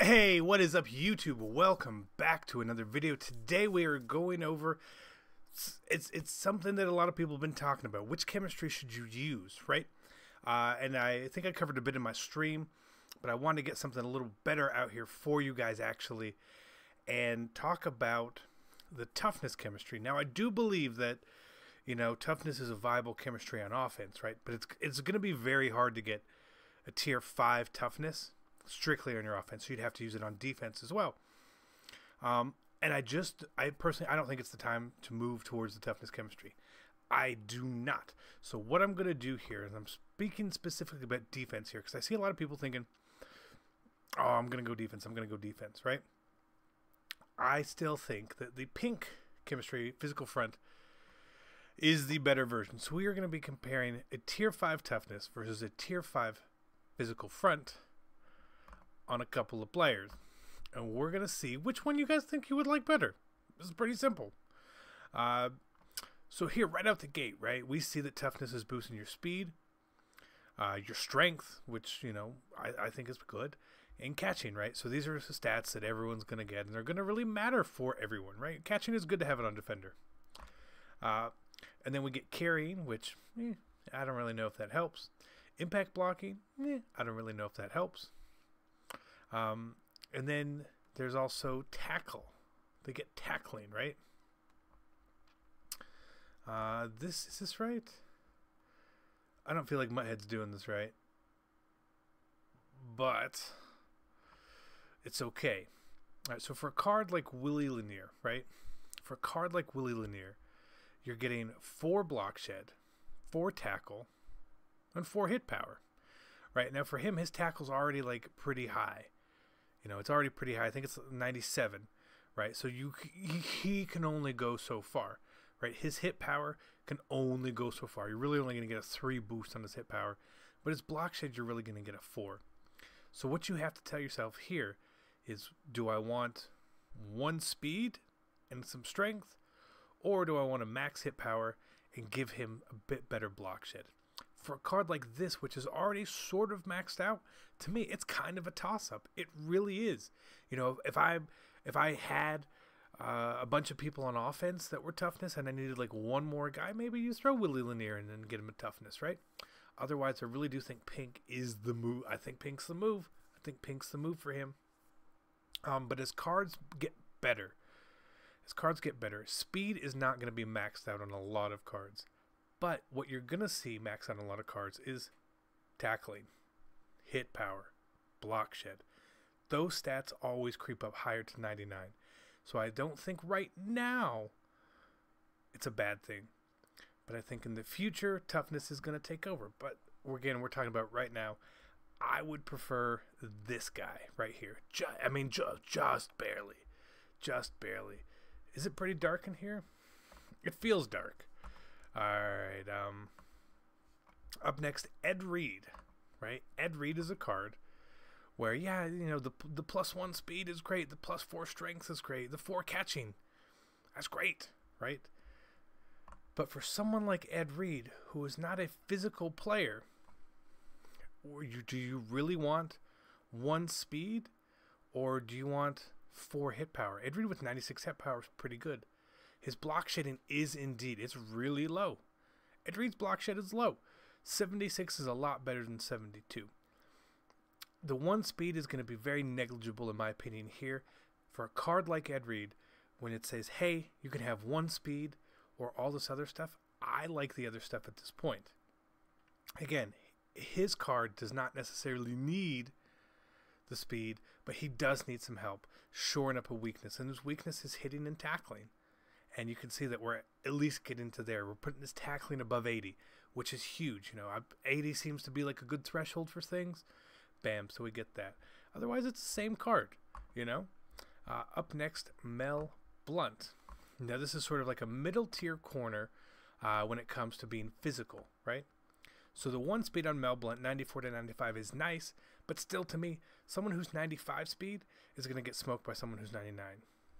Hey, what is up YouTube? Welcome back to another video. Today we are going over, it's something that a lot of people have been talking about. Which chemistry should you use, right? And I think I covered a bit in my stream, but I wanted to get something a little better out here for you guys actually, and talk about the toughness chemistry. Now I do believe that, you know, toughness is a viable chemistry on offense, right? But it's going to be very hard to get a tier 5 toughness strictly on your offense, so you'd have to use it on defense as well. And I personally, I don't think it's the time to move towards the toughness chemistry. I do not. So what I'm going to do here is I'm speaking specifically about defense here, because I see a lot of people thinking, oh, I'm going to go defense, right? I still think that the pink chemistry, physical front, is the better version. So we are going to be comparing a tier 5 toughness versus a tier 5 physical front on a couple of players, and we're gonna see which one you guys think you would like better. This is pretty simple. So here right out the gate, right, we see that toughness is boosting your speed, your strength, which, you know, I think is good, and catching, right? So these are the stats that everyone's gonna get, and they're gonna really matter for everyone, right? Catching is good to have it on defender. And then we get carrying, which I don't really know if that helps. Impact blocking, I don't really know if that helps. And then there's also tackle. They get tackling, right? Is this right? I don't feel like Mutthead's doing this right, but it's okay. All right, so for a card like Willie Lanier, right? For a card like Willie Lanier, you're getting 4 block shed, 4 tackle, and 4 hit power. Right now for him, his tackle's already like pretty high. You know, it's already pretty high. I think it's 97, right? So he can only go so far, right? His hit power can only go so far. You're really only going to get a 3 boost on his hit power, but his block shed, you're really going to get a 4. So what you have to tell yourself here is, do I want 1 speed and some strength, or do I want a max hit power and give him a bit better block shed? For a card like this, which is already sort of maxed out, to me, it's kind of a toss-up. It really is. You know, if I had a bunch of people on offense that were toughness and I needed like one more guy, maybe you throw Willie Lanier and then get him a toughness, right? Otherwise, I really do think pink is the move. I think pink's the move. I think pink's the move for him. But as cards get better, speed is not going to be maxed out on a lot of cards. But what you're going to see max on a lot of cards is tackling, hit power, block shed. Those stats always creep up higher to 99. So I don't think right now it's a bad thing. But I think in the future, toughness is going to take over. But again, we're talking about right now. I would prefer this guy right here. Just barely. Just barely. Is it pretty dark in here? It feels dark. Alright, up next, Ed Reed, right? Ed Reed is a card where, yeah, you know, the +1 speed is great, the +4 strength is great, the 4 catching, that's great, right? But for someone like Ed Reed, who is not a physical player, do you really want 1 speed, or do you want 4 hit power? Ed Reed with 96 hit power is pretty good. His block shedding is indeed, it's really low. Ed Reed's block shed is low. 76 is a lot better than 72. The 1 speed is going to be very negligible in my opinion here. For a card like Ed Reed, when it says, hey, you can have 1 speed or all this other stuff, I like the other stuff at this point. Again, his card does not necessarily need the speed, but he does need some help shoring up a weakness, and his weakness is hitting and tackling. And you can see that we're at least getting to there. We're putting this tackling above 80, which is huge. You know, 80 seems to be like a good threshold for things. Bam, so we get that. Otherwise, it's the same card, you know. Up next, Mel Blunt. Now, this is sort of like a middle tier corner when it comes to being physical, right? So the 1 speed on Mel Blunt, 94 to 95, is nice, but still to me, someone who's 95 speed is going to get smoked by someone who's 99.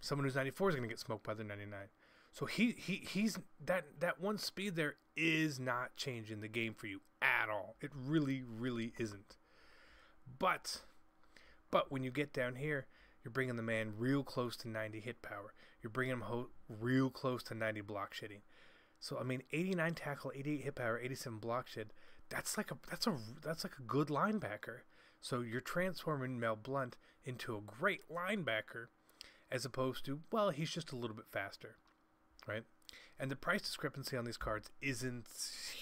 Someone who's 94 is going to get smoked by their 99. So he's that 1 speed there is not changing the game for you at all. It really, really isn't. But But when you get down here, you're bringing the man real close to 90 hit power. You're bringing him real close to 90 block shedding. So I mean, 89 tackle, 88 hit power, 87 block shed. That's like a good linebacker. So you're transforming Mel Blount into a great linebacker, as opposed to, well, he's just a little bit faster, right? And the price discrepancy on these cards isn't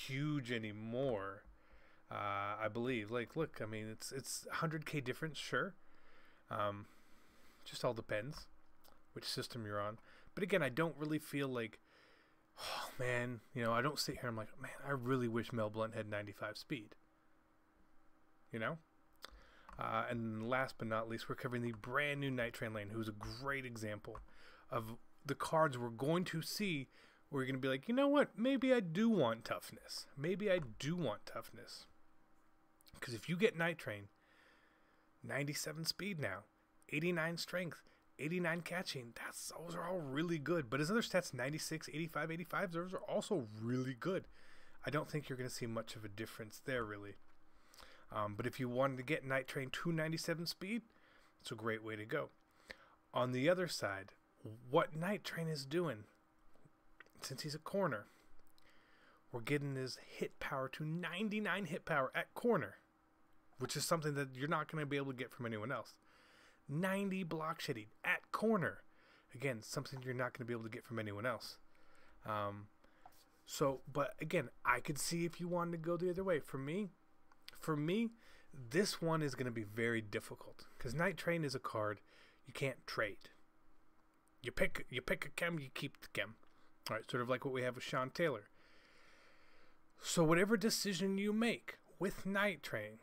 huge anymore. I believe. Like, look, I mean, it's 100K difference, sure. Just all depends which system you're on. But again, I don't really feel like, oh man, I don't sit here and I'm like, man, I really wish Mel Blount had 95 speed. And last but not least, we're covering the brand new Night Train Lane, who's a great example of the cards we're going to see where you're going to be like, you know what, maybe I do want toughness. Maybe I do want toughness. Because if you get Night Train, 97 speed now, 89 strength, 89 catching, those are all really good. But his other stats, 96, 85, 85, those are also really good. I don't think you're going to see much of a difference there, really. But if you wanted to get Night Train 297 speed, it's a great way to go. On the other side, what Night Train is doing, since he's a corner, we're getting his hit power to 99 hit power at corner, which is something that you're not going to be able to get from anyone else. 90 block shedding at corner. Again, something you're not going to be able to get from anyone else. But again, I could see if you wanted to go the other way. For me, this one is going to be very difficult because Night Train is a card you can't trade. You pick a chem, you keep the chem. All right, sort of like what we have with Sean Taylor. So whatever decision you make with Night Train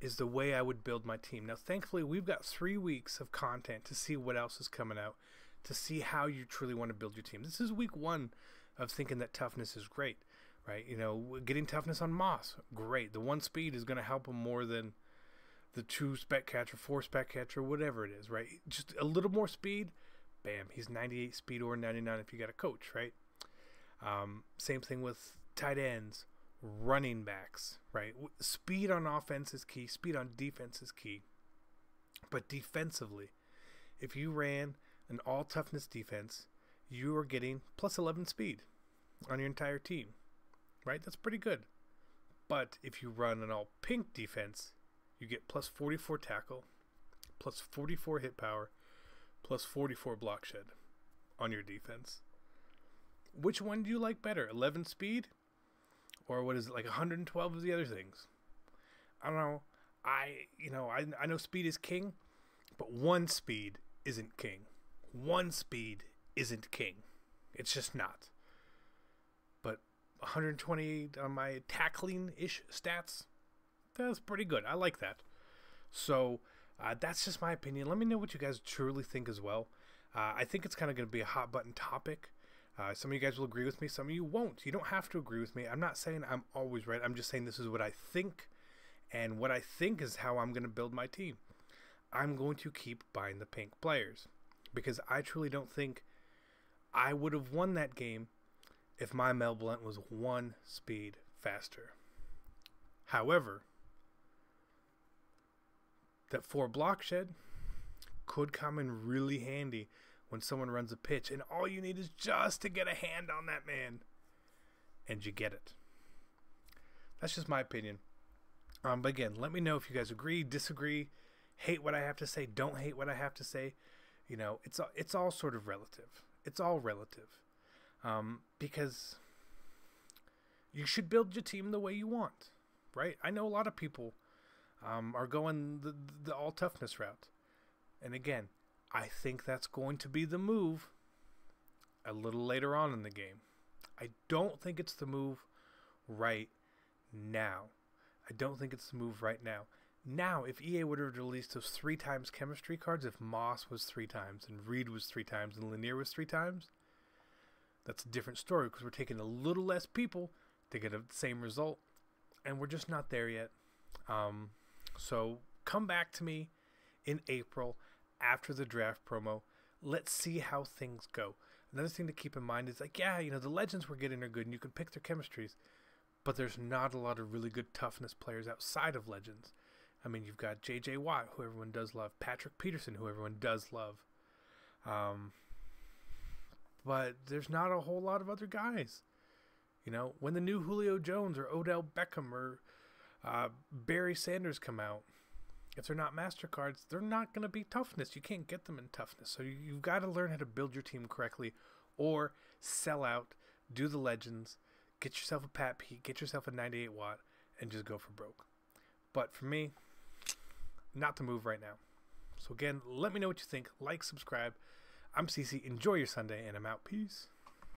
is the way I would build my team. Now, thankfully, we've got 3 weeks of content to see what else is coming out, to see how you truly want to build your team. This is week 1 of thinking that toughness is great. Right, getting toughness on Moss, great. The 1 speed is going to help him more than the 2 spec catcher, 4 spec catcher, whatever it is, right? Just a little more speed, bam, he's 98 speed or 99 if you got a coach, right? Same thing with tight ends, running backs, right? Speed on offense is key, speed on defense is key. But defensively, if you ran an all toughness defense, you are getting plus 11 speed on your entire team. Right, that's pretty good. But if you run an all pink defense, you get plus 44 tackle, plus 44 hit power, plus 44 block shed on your defense. Which one do you like better? 11 speed? Or what is it, like 112 of the other things? I don't know. I know speed is king, but 1 speed isn't king. 1 speed isn't king. It's just not. 120 on my tackling-ish stats. That's pretty good. I like that. So that's just my opinion. Let me know what you guys truly think as well. I think it's kind of going to be a hot-button topic. Some of you guys will agree with me. Some of you won't. You don't have to agree with me. I'm not saying I'm always right. I'm just saying this is what I think. And what I think is how I'm going to build my team. I'm going to keep buying the pink players. Because I truly don't think I would have won that game if my Mel Blount was 1 speed faster. However, that 4 block shed could come in really handy when someone runs a pitch, and all you need is just to get a hand on that man, and you get it. That's just my opinion. But again, let me know if you guys agree, disagree, hate what I have to say, don't hate what I have to say. It's all sort of relative. It's all relative. Because you should build your team the way you want, right? I know a lot of people are going the all toughness route. And again, I think that's going to be the move a little later on in the game. I don't think it's the move right now. Now, if EA would have released those 3 times chemistry cards, if Moss was 3 times and Reed was 3 times and Lanier was 3 times, that's a different story because we're taking a little less people to get the same result, and we're just not there yet. So come back to me in April after the draft promo. Let's see how things go. Another thing to keep in mind is the legends we're getting are good and you can pick their chemistries, but there's not a lot of really good toughness players outside of legends. I mean, you've got J.J. Watt, who everyone does love. Patrick Peterson, who everyone does love. But there's not a whole lot of other guys. You know, when the new Julio Jones or Odell Beckham or Barry Sanders come out, if they're not MasterCards, they're not going to be Toughness. You can't get them in Toughness. So you've got to learn how to build your team correctly, or sell out, do the Legends, get yourself a Pat Pete, get yourself a 98 Watt, and just go for broke. But for me, not the move right now. So again, let me know what you think. Like, subscribe. I'm CC. Enjoy your Sunday, and I'm out. Peace.